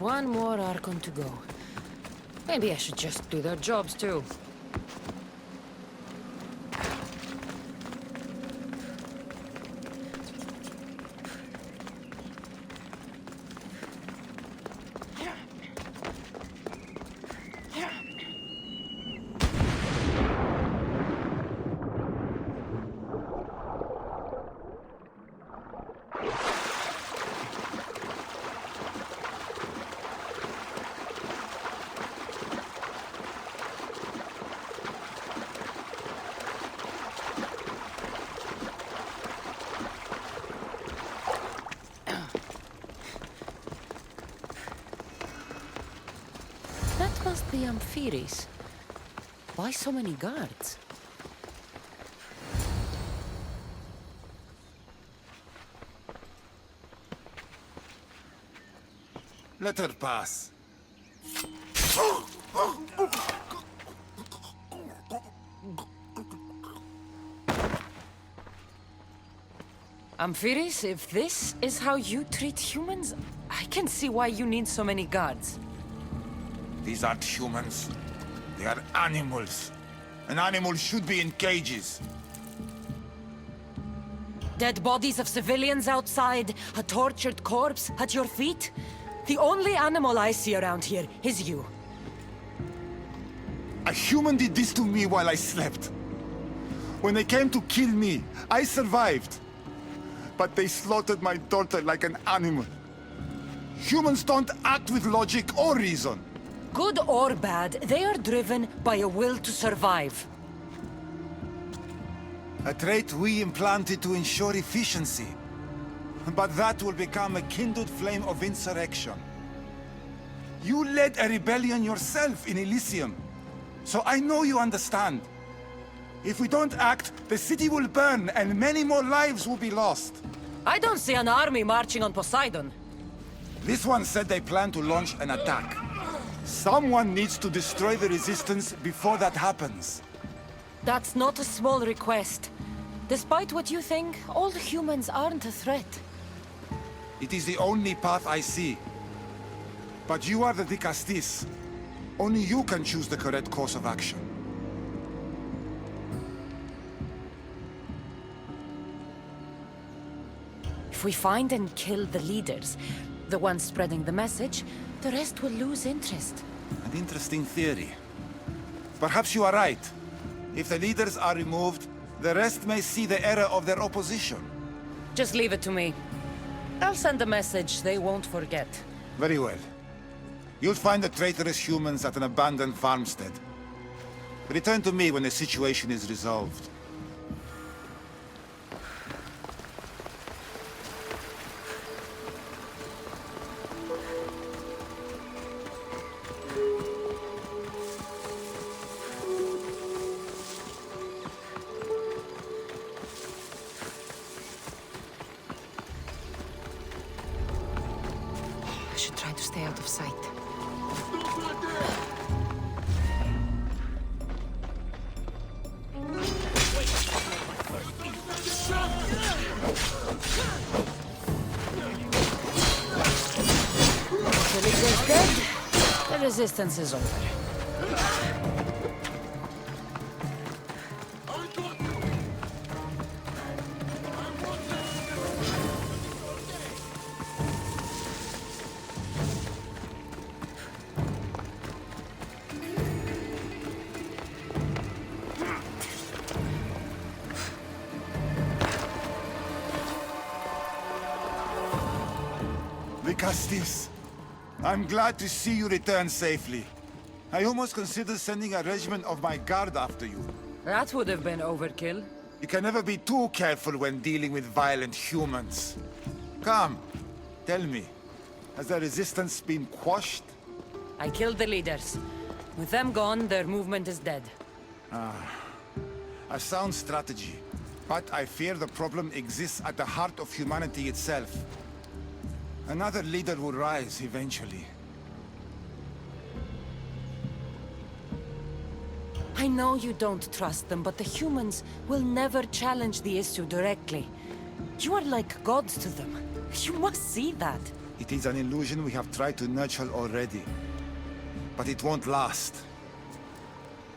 one more Archon to go. Maybe I should just do their jobs too. That must be Amphiris. Why so many guards? Let her pass. Amphiris, if this is how you treat humans, I can see why you need so many guards. These aren't humans. They are animals. An animal should be in cages. Dead bodies of civilians outside, a tortured corpse at your feet. The only animal I see around here is you. A human did this to me while I slept. When they came to kill me, I survived. But they slaughtered my daughter like an animal. Humans don't act with logic or reason. Good or bad, they are driven by a will to survive. A trait we implanted to ensure efficiency. But that will become a kindled flame of insurrection. You led a rebellion yourself in Elysium. So I know you understand. If we don't act, the city will burn and many more lives will be lost. I don't see an army marching on Poseidon. This one said they plan to launch an attack. Someone needs to destroy the resistance before that happens. That's not a small request. Despite what you think, all humans aren't a threat. It is the only path I see. But you are the Dicastis. Only you can choose the correct course of action. If we find and kill the leaders, the ones spreading the message, the rest will lose interest. An interesting theory. Perhaps you are right. If the leaders are removed, the rest may see the error of their opposition. Just leave it to me. I'll send a message they won't forget. Very well. You'll find the traitorous humans at an abandoned farmstead. Return to me when the situation is resolved. I should try to stay out of sight. The leader's dead. The resistance is over. Dicastis, I'm glad to see you return safely. I almost considered sending a regiment of my guard after you. That would have been overkill. You can never be too careful when dealing with violent humans. Come, tell me, has the resistance been quashed? I killed the leaders. With them gone, their movement is dead. A sound strategy. But I fear the problem exists at the heart of humanity itself. Another leader will rise eventually. I know you don't trust them, but the humans will never challenge the issue directly. You are like gods to them. You must see that. It is an illusion we have tried to nurture already. But it won't last.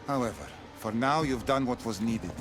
However, for now you've done what was needed.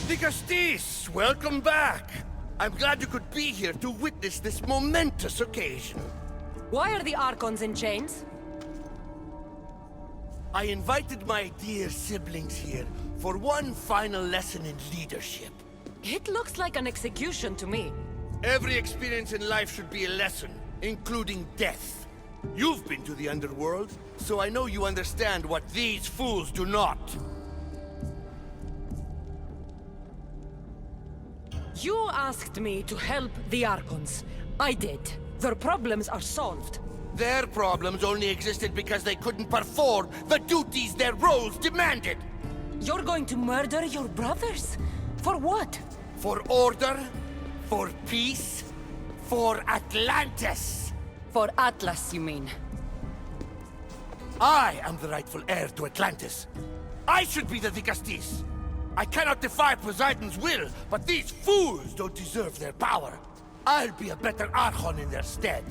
Dicastis, welcome back! I'm glad you could be here to witness this momentous occasion. Why are the Archons in chains? I invited my dear siblings here for one final lesson in leadership. It looks like an execution to me. Every experience in life should be a lesson, including death. You've been to the underworld, so I know you understand what these fools do not. You asked me to help the Archons. I did. Their problems are solved. Their problems only existed because they couldn't perform the duties their roles demanded. You're going to murder your brothers? For what? For order, for peace, for Atlantis. For Atlas, you mean? I am the rightful heir to Atlantis. I should be the Dicastis. I cannot defy Poseidon's will, but these fools don't deserve their power. I'll be a better Archon in their stead.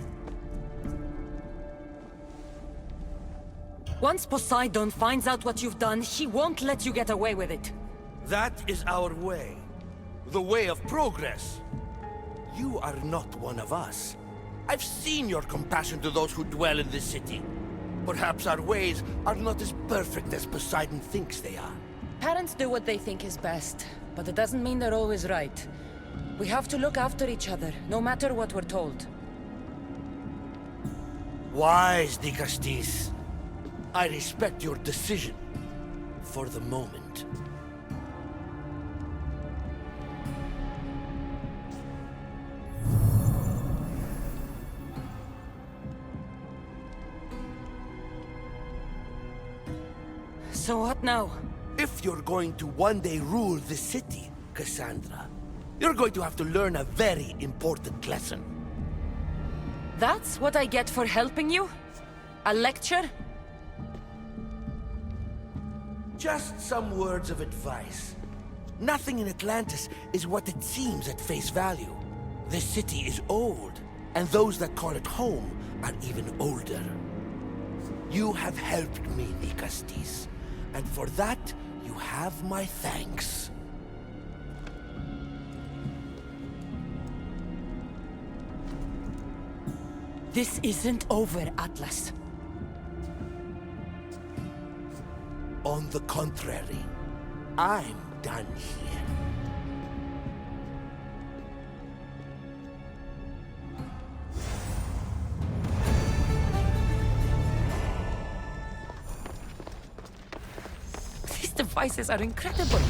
Once Poseidon finds out what you've done, he won't let you get away with it. That is our way. The way of progress. You are not one of us. I've seen your compassion to those who dwell in this city. Perhaps our ways are not as perfect as Poseidon thinks they are. Parents do what they think is best, but it doesn't mean they're always right. We have to look after each other, no matter what we're told. Wise, Dicastis. I respect your decision. For the moment. So what now? If you're going to one day rule the city, Cassandra, you're going to have to learn a very important lesson. That's what I get for helping you? A lecture? Just some words of advice. Nothing in Atlantis is what it seems at face value. This city is old, and those that call it home are even older. You have helped me, Dicastis, and for that, you have my thanks. This isn't over, Atlas. On the contrary, I'm done here. These devices are incredible.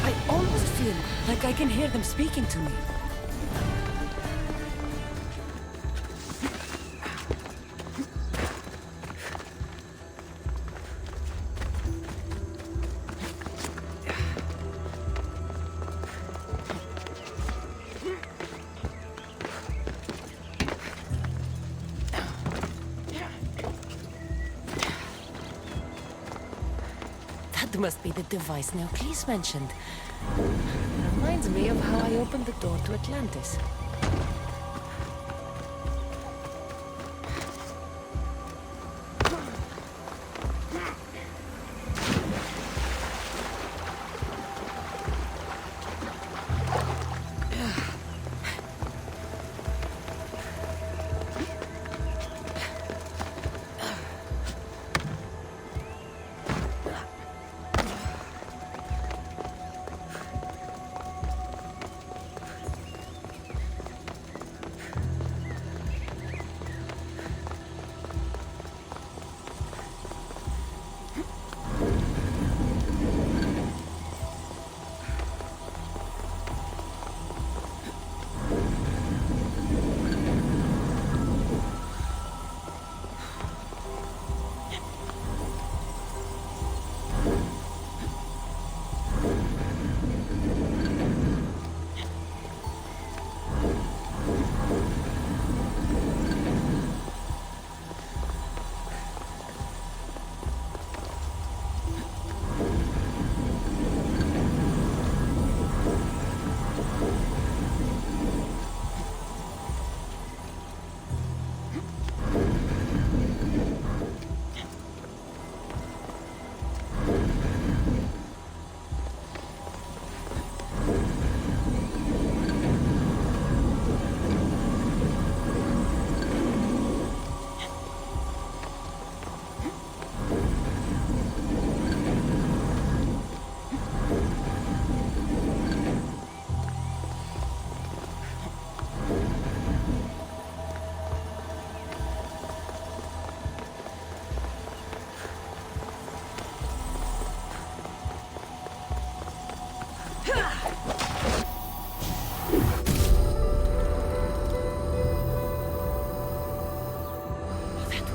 I almost feel like I can hear them speaking to me. must be the device Neocles mentioned. Reminds me of how I opened the door to Atlantis.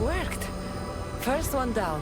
Worked. First one down.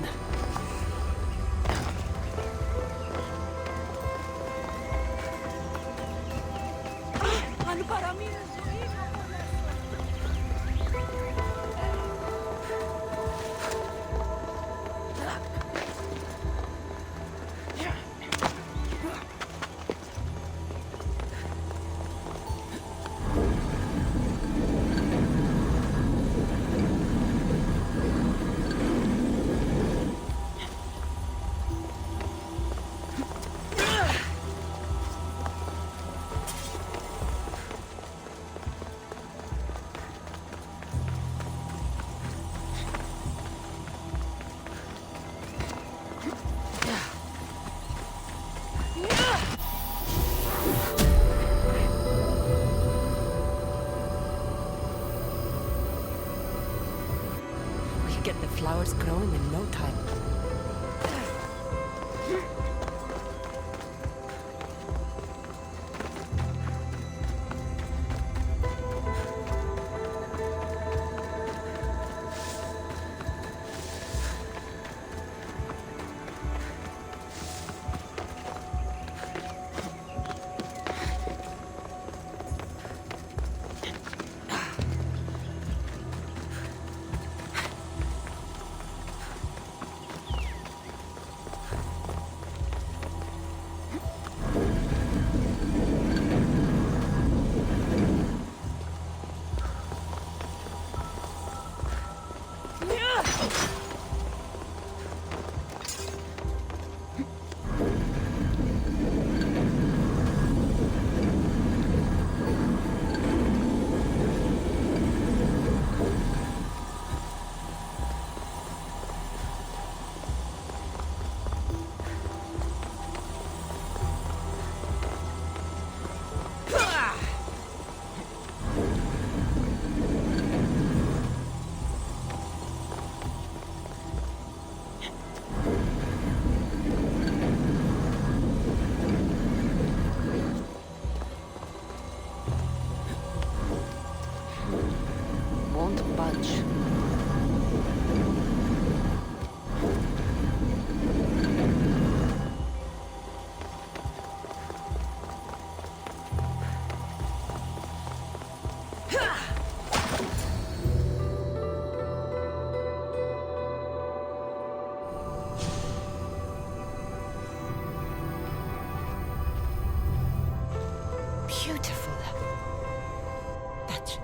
Get the flowers growing in no time.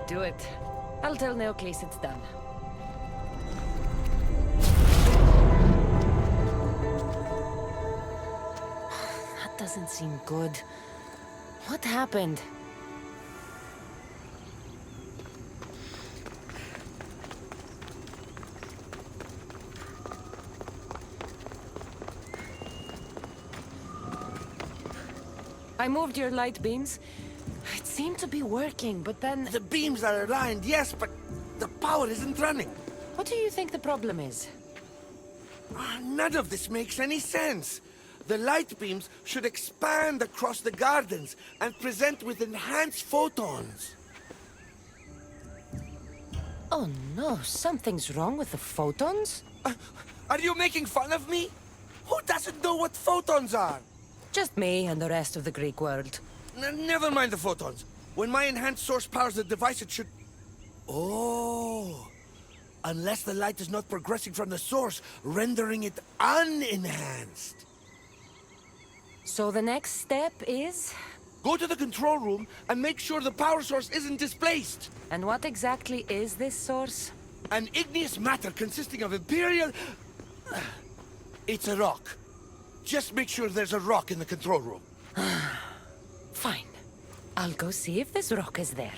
do it. I'll tell Neocles it's done. That doesn't seem good. What happened? I moved your light beams. It seemed to be working, but then... The beams are aligned, yes, but the power isn't running. What do you think the problem is? None of this makes any sense. The light beams should expand across the gardens and present with enhanced photons. Oh no, something's wrong with the photons? Are you making fun of me? Who doesn't know what photons are? Just me and the rest of the Greek world. Never mind the photons. When my enhanced source powers the device, it should... Oh! Unless the light is not progressing from the source, rendering it unenhanced. So the next step is... Go to the control room and make sure the power source isn't displaced. And what exactly is this source? An igneous matter consisting of Imperial... It's a rock. Just make sure there's a rock in the control room. Fine. I'll go see if this rock is there.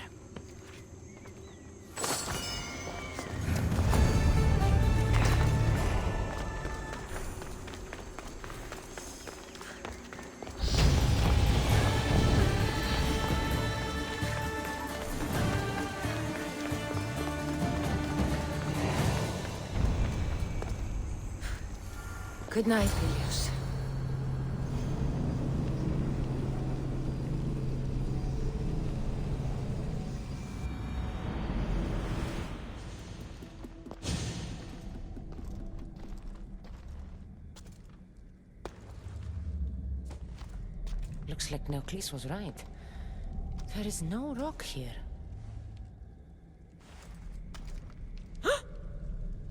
Good night, Helios. Looks like Neocles was right. There is no rock here.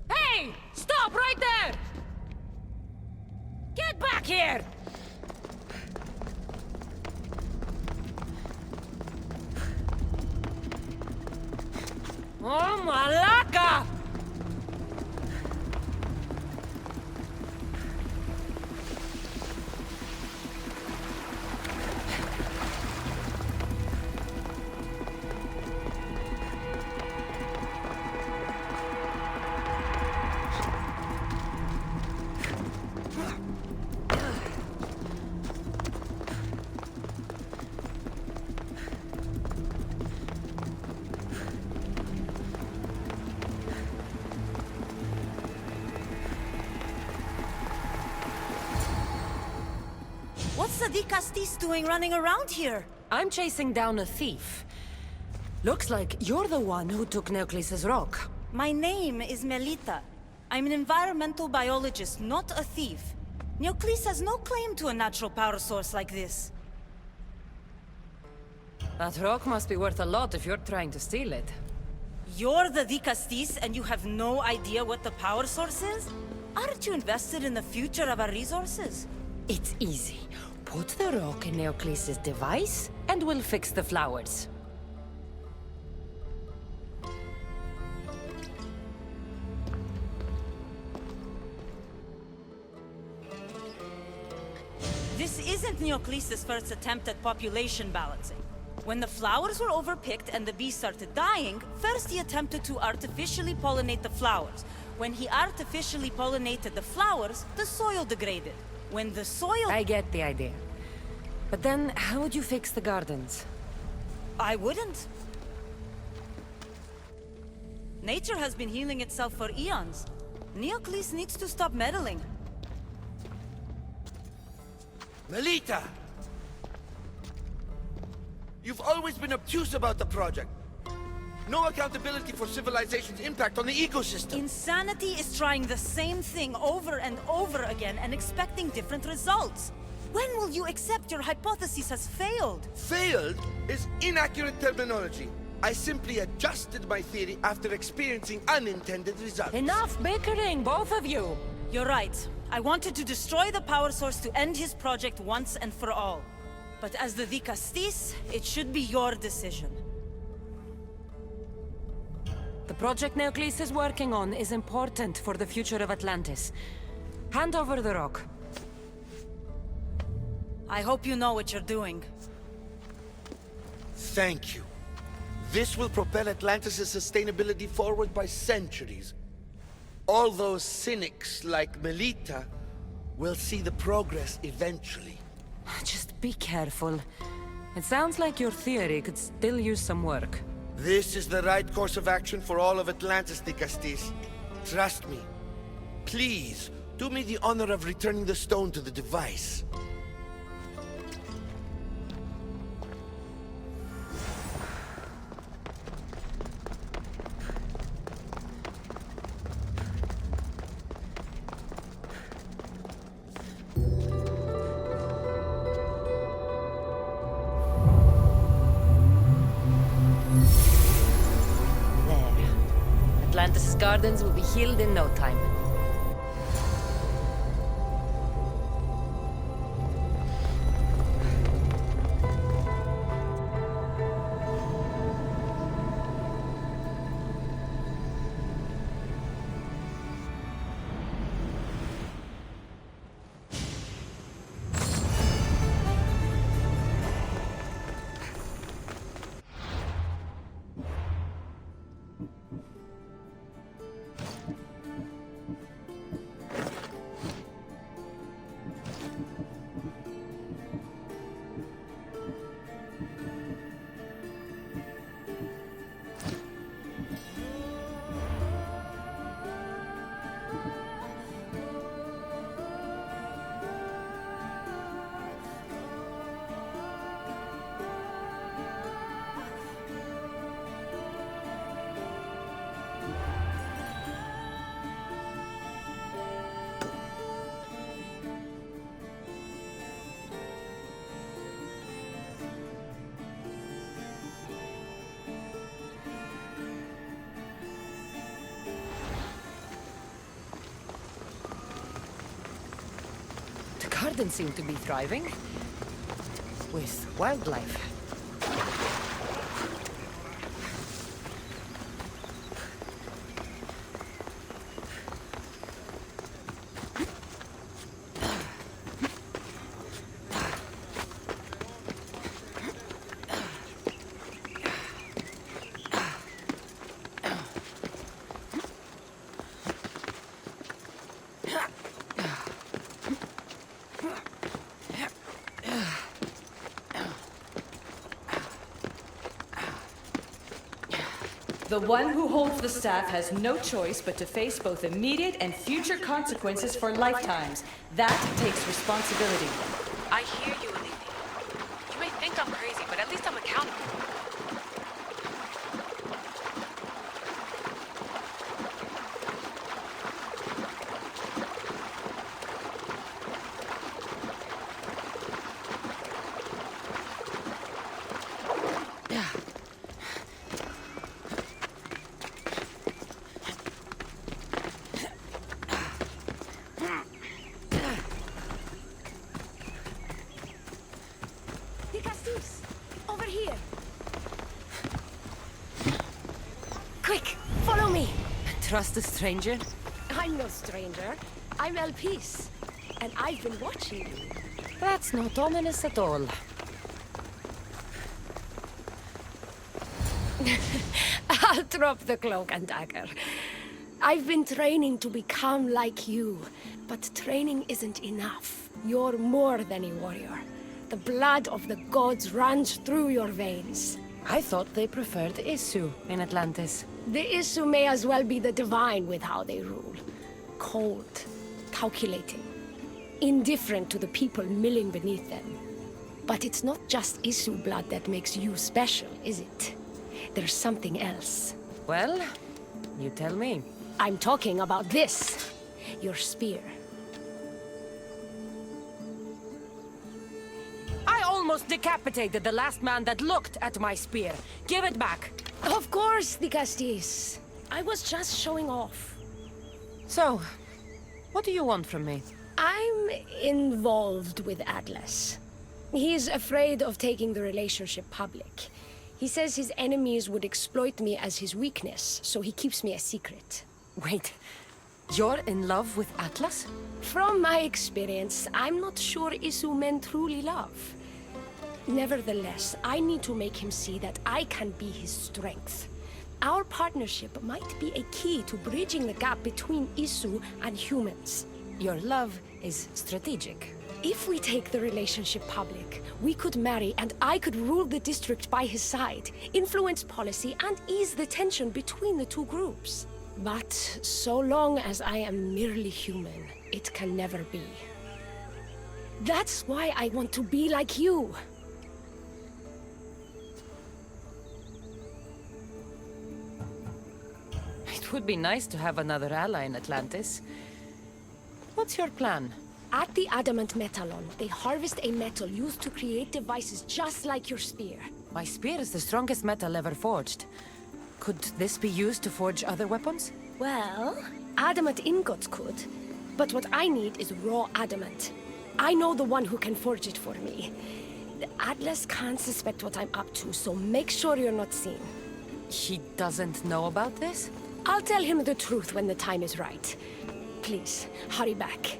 Hey! Stop right there! Get back here! Oh, Malaka! What's the Dikastis doing running around here? I'm chasing down a thief. Looks like you're the one who took Neocles' rock. My name is Melita. I'm an environmental biologist, not a thief. Neocles has no claim to a natural power source like this. That rock must be worth a lot if you're trying to steal it. You're the Dikastis and you have no idea what the power source is? Aren't you invested in the future of our resources? It's easy. Put the rock in Neocles' device, and we'll fix the flowers. This isn't Neocles' first attempt at population balancing. When the flowers were overpicked and the bees started dying, first he attempted to artificially pollinate the flowers. When he artificially pollinated the flowers, the soil degraded. When the soil... I get the idea. But then, how would you fix the gardens? I wouldn't. Nature has been healing itself for eons. Neocles needs to stop meddling. Melita! You've always been obtuse about the project. No accountability for civilization's impact on the ecosystem. Insanity is trying the same thing over and over again and expecting different results. When will you accept your hypothesis has failed? Failed is inaccurate terminology. I simply adjusted my theory after experiencing unintended results. Enough bickering, both of you! You're right. I wanted to destroy the power source to end his project once and for all. But as the Dikastis, it should be your decision. The project Neoclis is working on is important for the future of Atlantis. Hand over the rock. I hope you know what you're doing. Thank you. This will propel Atlantis' sustainability forward by centuries. All those cynics like Melita will see the progress eventually. Just be careful. It sounds like your theory could still use some work. This is the right course of action for all of Atlantis, Dicastis. Trust me. Please, do me the honor of returning the stone to the device. Atlantis' gardens will be healed in no time. The gardens seem to be thriving. With wildlife. The one who holds the staff has no choice but to face both immediate and future consequences for lifetimes. That takes responsibility. I hear you, Olivia. You may think I'm crazy, but at least I'm accountable. Over here! Quick, follow me! Trust a stranger? I'm no stranger. I'm Elpis. And I've been watching you. That's not ominous at all. I'll drop the cloak and dagger. I've been training to become like you. But training isn't enough. You're more than a warrior. The blood of the gods runs through your veins. I thought they preferred Isu in Atlantis. The Isu may as well be the divine with how they rule. Cold, calculating, indifferent to the people milling beneath them. But it's not just Isu blood that makes you special, is it? There's something else. Well, you tell me. I'm talking about this. Your spear. I almost decapitated the last man that looked at my spear. Give it back. Of course, Dicastis. I was just showing off. So, what do you want from me? I'm involved with Atlas. He's afraid of taking the relationship public. He says his enemies would exploit me as his weakness, so he keeps me a secret. Wait, you're in love with Atlas? From my experience, I'm not sure Isu men truly love. Nevertheless, I need to make him see that I can be his strength. Our partnership might be a key to bridging the gap between Isu and humans. Your love is strategic. If we take the relationship public, we could marry and I could rule the district by his side, influence policy and ease the tension between the two groups. But so long as I am merely human, it can never be. That's why I want to be like you. It would be nice to have another ally in Atlantis. What's your plan? At the Adamant Metallon, they harvest a metal used to create devices just like your spear. My spear is the strongest metal ever forged. Could this be used to forge other weapons? Well, adamant ingots could, but what I need is raw adamant. I know the one who can forge it for me. Atlas can't suspect what I'm up to, so make sure you're not seen. He doesn't know about this? I'll tell him the truth when the time is right. Please, hurry back.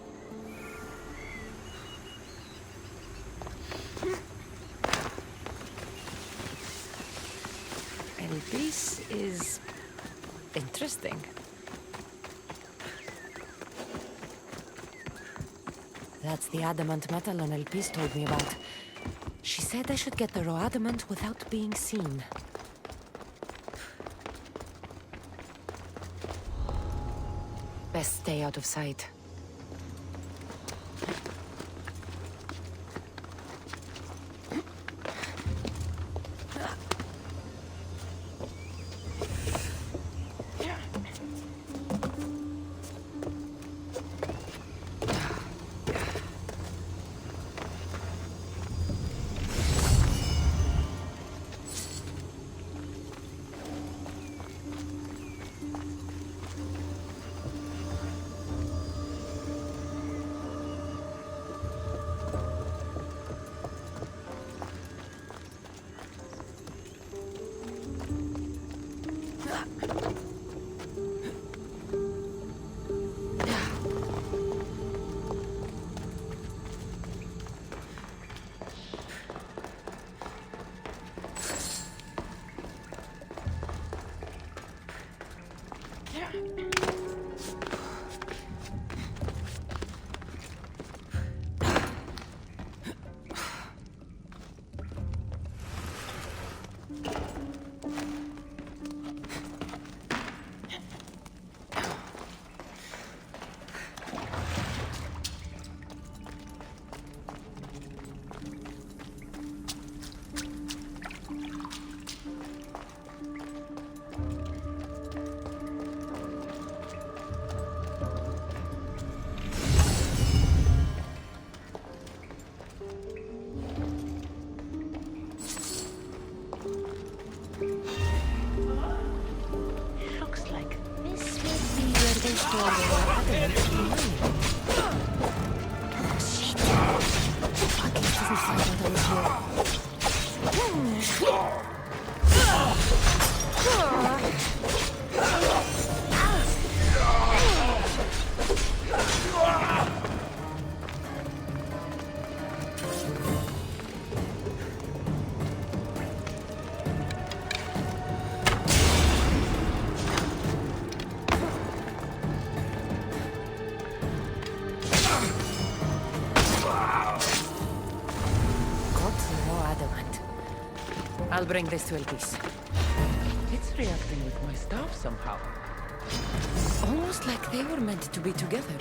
This is interesting. That's the adamant metal Elpis told me about. She said I should get the raw adamant without being seen. Best stay out of sight. I'll bring this to Elpis. It's reacting with my staff somehow. Almost like they were meant to be together.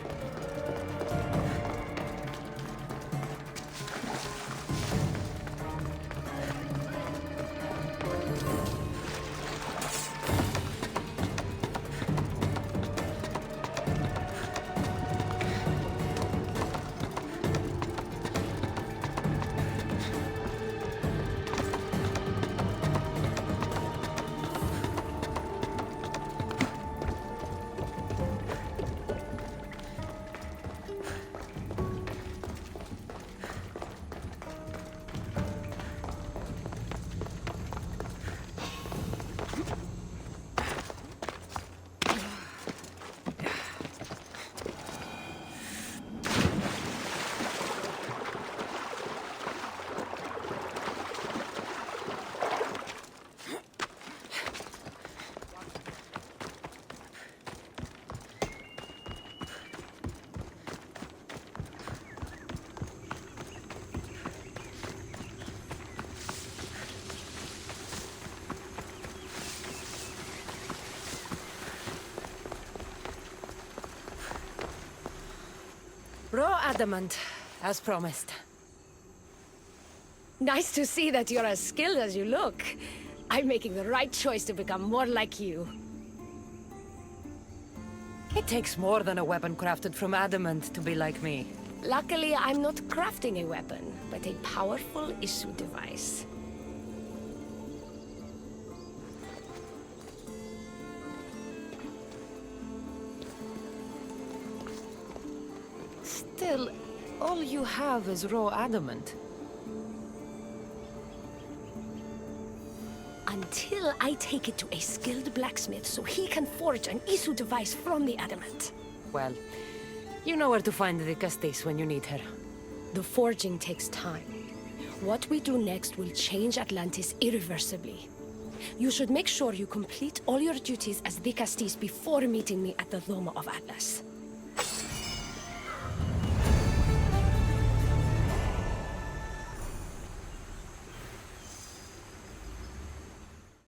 Raw adamant, as promised. Nice to see that you're as skilled as you look. I'm making the right choice to become more like you. It takes more than a weapon crafted from adamant to be like me. Luckily, I'm not crafting a weapon, but a powerful issue device. Still, all you have is raw adamant. Until I take it to a skilled blacksmith so he can forge an issue device from the adamant. Well, you know where to find the Castis when you need her. The forging takes time. What we do next will change Atlantis irreversibly. You should make sure you complete all your duties as the Castis before meeting me at the Dome of Atlas.